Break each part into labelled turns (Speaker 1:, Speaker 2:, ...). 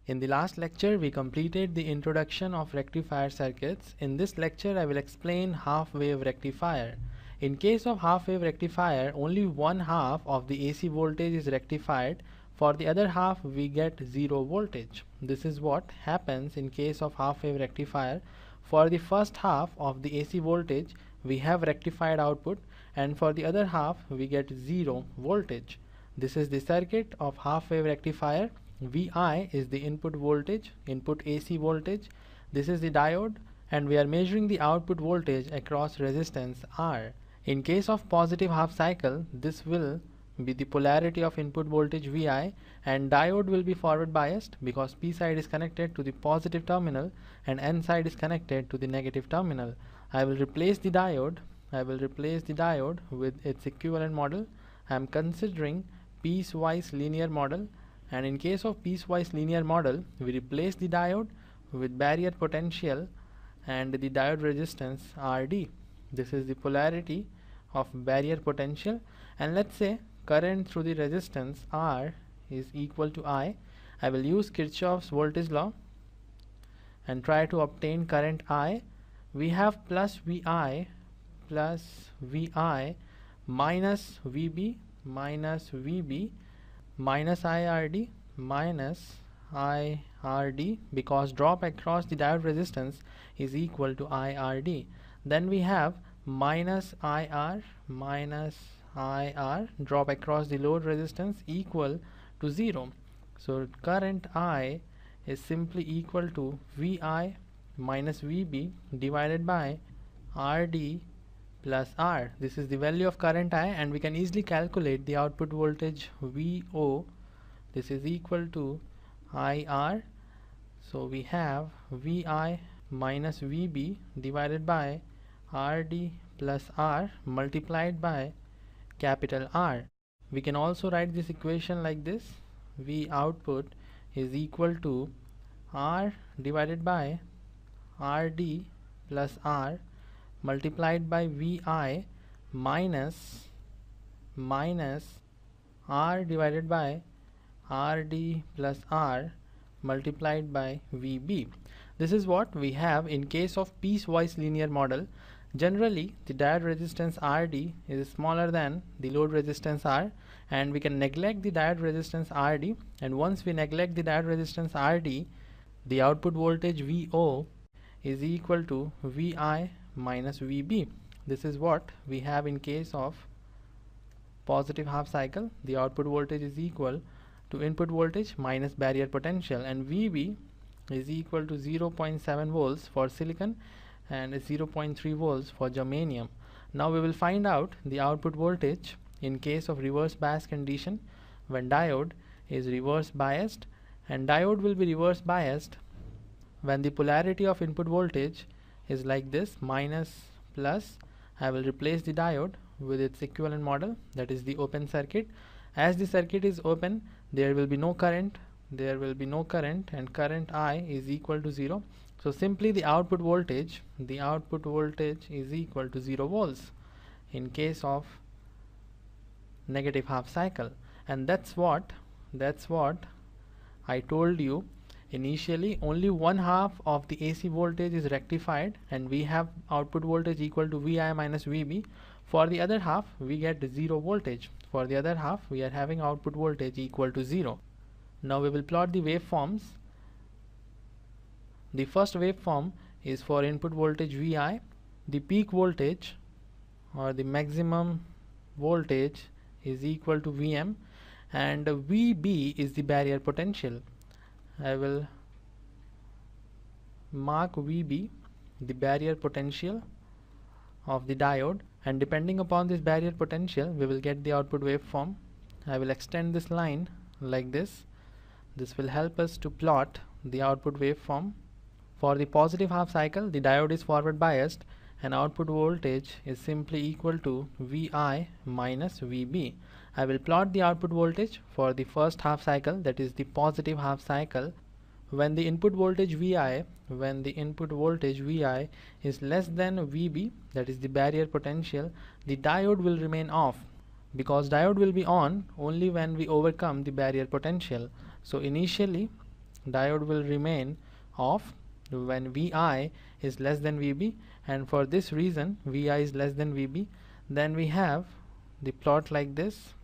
Speaker 1: In the last lecture, we completed the introduction of rectifier circuits. In this lecture, I will explain half-wave rectifier. In case of half-wave rectifier, only one half of the AC voltage is rectified. For the other half, we get zero voltage. This is what happens in case of half-wave rectifier. For the first half of the AC voltage, we have rectified output, and for the other half, we get zero voltage. This is the circuit of half-wave rectifier. Vi is the input voltage, input AC voltage. This is the diode, and we are measuring the output voltage across resistance R. In case of positive half cycle, this will be the polarity of input voltage Vi, and diode will be forward biased because P side is connected to the positive terminal and N side is connected to the negative terminal. I will replace the diode with its equivalent model. I am considering piecewise linear model, and in case of piecewise linear model, we replace the diode with barrier potential and the diode resistance Rd. This is the polarity of barrier potential, and let's say current through the resistance R is equal to I. I will use Kirchhoff's voltage law and try to obtain current I. We have plus Vi minus Vb minus IRD because drop across the diode resistance is equal to IRD. Then we have minus IR drop across the load resistance equal to 0. So current I is simply equal to Vi minus Vb divided by Rd plus R. This is the value of current I, and we can easily calculate the output voltage Vo. This is equal to IR. So we have Vi minus Vb divided by Rd plus R multiplied by capital R. We can also write this equation like this. V output is equal to R divided by Rd plus R multiplied by Vi minus R divided by Rd plus R multiplied by Vb. This is what we have in case of piecewise linear model. Generally, the diode resistance Rd is smaller than the load resistance R, and we can neglect the diode resistance Rd, and once we neglect the diode resistance Rd, the output voltage Vo is equal to Vi minus Vb. This is what we have in case of positive half cycle. The output voltage is equal to input voltage minus barrier potential, and Vb is equal to 0.7 volts for silicon and 0.3 volts for germanium. Now we will find out the output voltage in case of reverse bias condition when diode is reverse biased, and diode will be reverse biased when the polarity of input voltage is like this, minus plus. I will replace the diode with its equivalent model, that is the open circuit. As the circuit is open, there will be no current, and current I is equal to 0. So simply the output voltage is equal to 0 volts in case of negative half cycle. And that's what I told you initially. Only one half of the AC voltage is rectified, and we have output voltage equal to Vi minus Vb. For the other half, we get 0 voltage. For the other half, we are having output voltage equal to 0. Now we will plot the waveforms. The first waveform is for input voltage Vi. The peak voltage or the maximum voltage is equal to Vm, and Vb is the barrier potential. I will mark Vb, the barrier potential of the diode, and depending upon this barrier potential, we will get the output waveform. I will extend this line like this. This will help us to plot the output waveform. For the positive half cycle, the diode is forward biased, and output voltage is simply equal to Vi minus Vb. I will plot the output voltage for the first half cycle, that is the positive half cycle. When the input voltage Vi is less than Vb, that is the barrier potential, the diode will remain off, because diode will be on only when we overcome the barrier potential. So initially diode will remain off when Vi is less than Vb, and for this reason Vi is less than Vb, then we have the plot like this,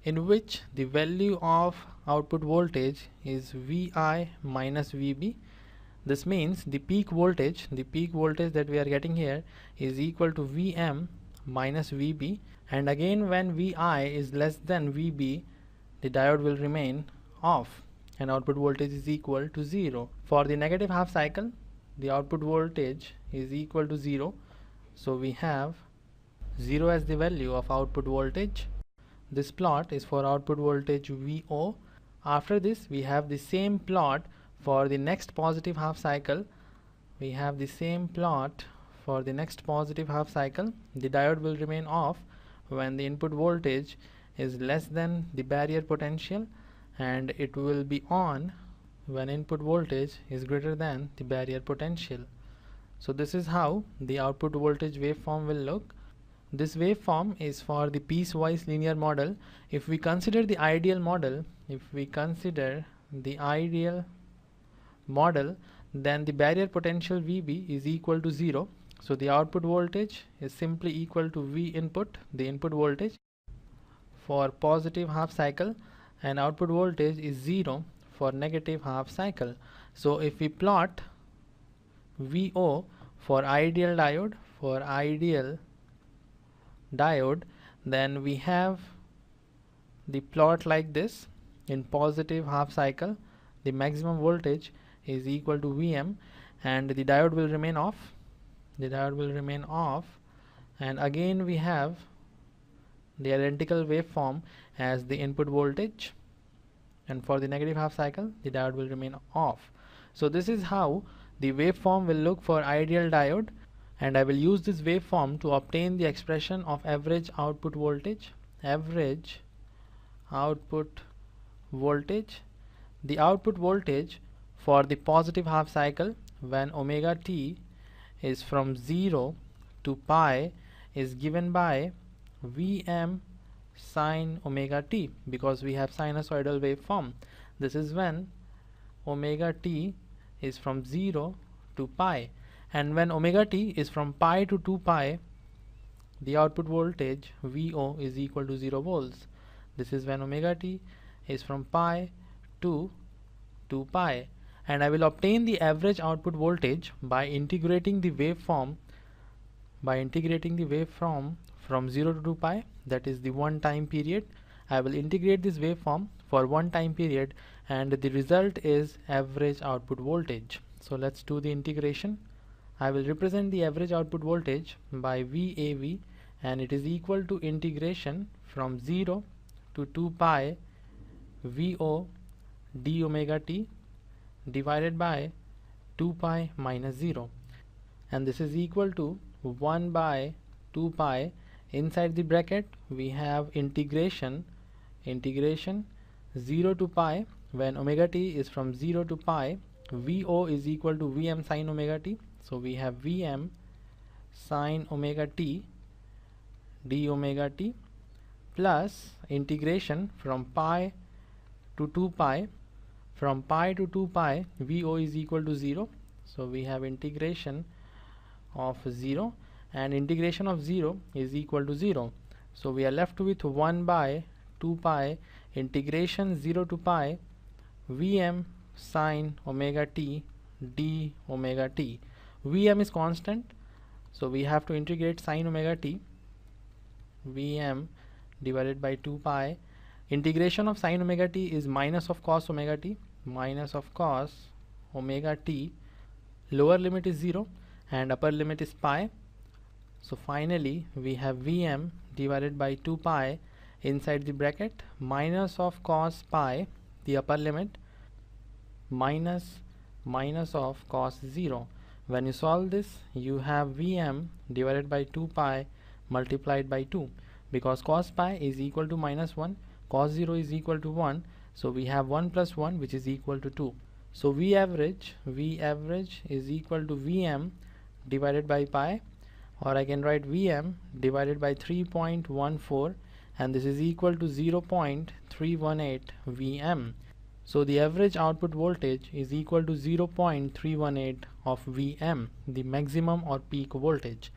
Speaker 1: in which the value of output voltage is Vi minus Vb. This means the peak voltage that we are getting here is equal to Vm minus Vb, and again when Vi is less than Vb, the diode will remain off and output voltage is equal to 0. For the negative half cycle, the output voltage is equal to 0, so we have 0 as the value of output voltage. This plot is for output voltage Vo. After this, we have the same plot for the next positive half cycle. We have the same plot for the next positive half cycle. The diode will remain off when the input voltage is less than the barrier potential, and it will be on when input voltage is greater than the barrier potential. So this is how the output voltage waveform will look. This waveform is for the piecewise linear model. If we consider the ideal model, then the barrier potential Vb is equal to 0. So the output voltage is simply equal to V input, the input voltage, for positive half cycle, and output voltage is 0 for negative half cycle. So if we plot Vo for ideal diode, then we have the plot like this. In positive half cycle, the maximum voltage is equal to Vm, and the diode will remain off. And again we have the identical waveform as the input voltage, and for the negative half cycle, the diode will remain off. So this is how the waveform will look for ideal diode, and I will use this waveform to obtain the expression of average output voltage. The output voltage for the positive half cycle when omega t is from 0 to pi is given by Vm sine omega t, because we have sinusoidal waveform. This is when omega t is from 0 to pi, and when omega t is from pi to 2 pi, the output voltage Vo is equal to 0 volts. This is when omega t is from pi to 2 pi, and I will obtain the average output voltage by integrating the waveform from 0 to 2 pi, that is the one time period. I will integrate this waveform for one time period, and the result is average output voltage. So let's do the integration. I will represent the average output voltage by VAV, and it is equal to integration from 0 to 2 pi Vo d omega t divided by 2 pi minus 0, and this is equal to 1 by 2 pi. Inside the bracket we have integration 0 to pi. When omega t is from 0 to pi, Vo is equal to Vm sine omega t. So we have Vm sine omega t d omega t plus integration from pi to 2 pi. From pi to 2 pi, Vo is equal to 0. So we have integration of 0, and integration of 0 is equal to 0. So we are left with 1 by 2 pi integration 0 to pi Vm sine omega t d omega t. Vm is constant, so we have to integrate sine omega t. Vm divided by 2 pi. Integration of sine omega t is minus of cos omega t. Lower limit is 0 and upper limit is pi. So finally we have Vm divided by 2 pi inside the bracket minus of cos pi, the upper limit, minus of cos 0. When you solve this, you have Vm divided by 2 pi multiplied by 2, because cos pi is equal to minus 1, cos 0 is equal to 1, so we have 1 plus 1 which is equal to 2. So V average is equal to Vm divided by pi, or I can write Vm divided by 3.14, and this is equal to 0.318 Vm. So the average output voltage is equal to 0.318 of Vm, the maximum or peak voltage.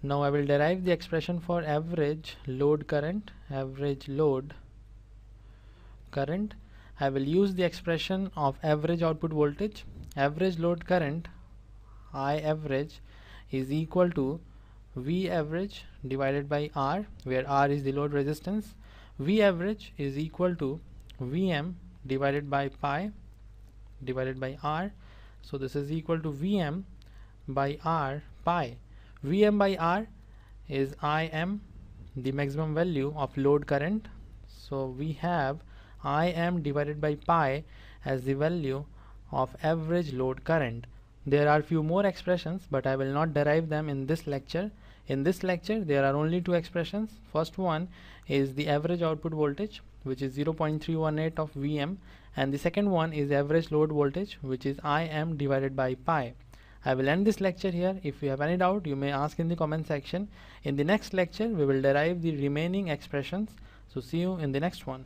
Speaker 1: Now I will derive the expression for average load current. I will use the expression of average output voltage. Average load current, I average, is equal to V average divided by R, where R is the load resistance. V average is equal to Vm divided by pi divided by R. So this is equal to Vm by R pi. Vm by R is Im, the maximum value of load current. So we have Im divided by pi as the value of average load current. There are few more expressions, but I will not derive them in this lecture. In this lecture there are only two expressions. First one is the average output voltage, which is 0.318 of Vm, and the second one is average load voltage, which is Im divided by pi. I will end this lecture here. If you have any doubt, you may ask in the comment section. In the next lecture we will derive the remaining expressions. So see you in the next one.